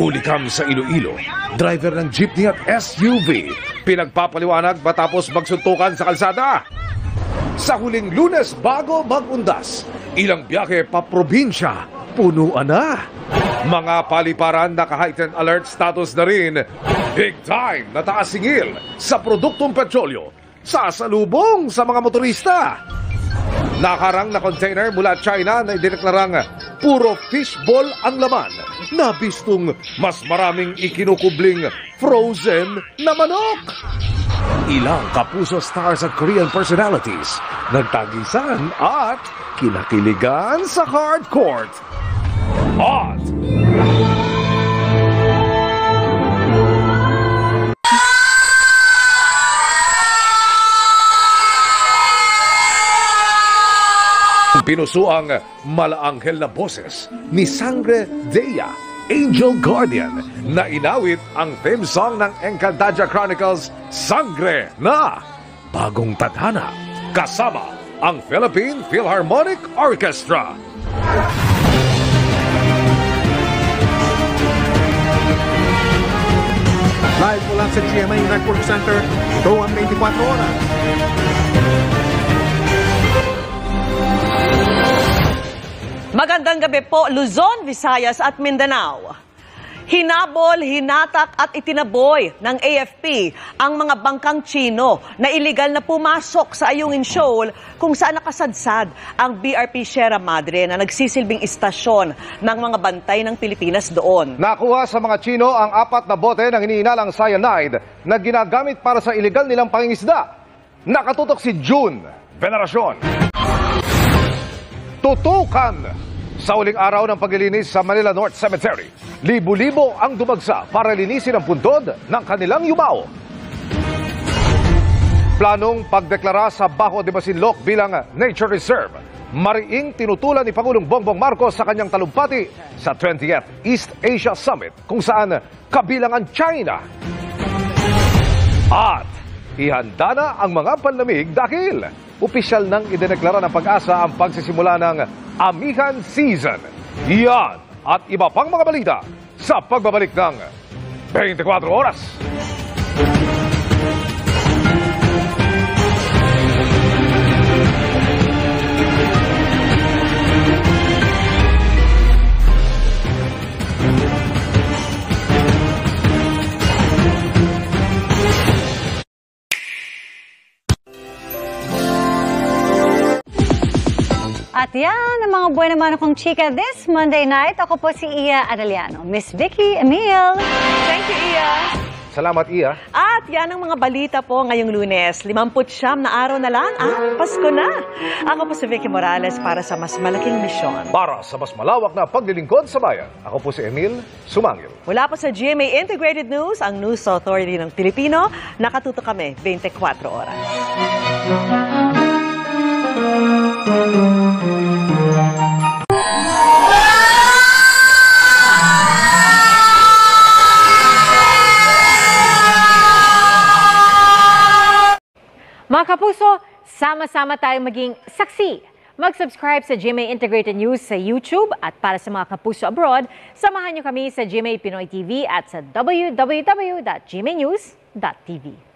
Hulikam sa Iloilo, driver ng jeepney at SUV, pinagpapaliwanag matapos magsuntukan sa kalsada. Sa huling Lunes bago mag-undas, ilang biyahe pa probinsya, punuan na. Mga paliparan naka-heightened alert status na rin. Big time na taas singil sa produktong petrolyo, sasalubong sa mga motorista. Nakarang na container mula China na idineklarang puro fishball ang laman, na bistong mas maraming ikinukubling frozen na manok. Ilang kapuso stars at Korean personalities nagtagisan at kinakiligan sa hardcourt. At pinusuang malaanghel na boses ni Sangre Dea, Angel Guardian, na inawit ang theme song ng Encantadia Chronicles, Sangre na Bagong Tadhana, kasama ang Philippine Philharmonic Orchestra. Live mula sa GMA Network Center, ito ang 24 Oras. Magandang gabi po, Luzon, Visayas at Mindanao. Hinabol, hinatak at itinaboy ng AFP ang mga bangkang Chino na iligal na pumasok sa Ayungin Shoal kung saan nakasadsad ang BRP Sierra Madre na nagsisilbing istasyon ng mga bantay ng Pilipinas doon. Nakuha sa mga Chino ang 4 na bote ng iniinalang cyanide na ginagamit para sa iligal nilang pangingisda. Nakatutok si June Veneracion. Tutukan! Sa uling araw ng paglilinis sa Manila North Cemetery, libo-libo ang dumagsa para linisin ang puntod ng kanilang yumao. Planong pagdeklara sa Bajo de Masinloc bilang Nature Reserve, mariing tinutulan ni Pangulong Bongbong Marcos sa kanyang talumpati sa 20th East Asia Summit kung saan kabilang ang China. At ihanda na ang mga panlamig dahil opisyal nang idineklara ng Pag-asa ang pagsisimula ng Amihan Season. Yan at iba pang mga balita sa pagbabalik ng 24 Oras. At yan ang mga buwan naman akong chika this Monday night. Ako po si Iya Arellano. Miss Vicky Emil. Thank you, Iya. Salamat, Iya. At yan ang mga balita po ngayong Lunes. 59 na araw na lang, Pasko na. Ako po si Vicky Morales para sa mas malaking misyon. Para sa mas malawak na paglilingkod sa bayan, ako po si Emil Sumangil. Mula po sa GMA Integrated News, ang News Authority ng Pilipino, nakatuto kami 24 oras. Mga kapuso, sama-sama tayong maging saksi. Mag-subscribe sa GMA Integrated News sa YouTube at para sa mga kapuso abroad, samahan niyo kami sa GMA Pinoy TV at sa www.gmanews.tv.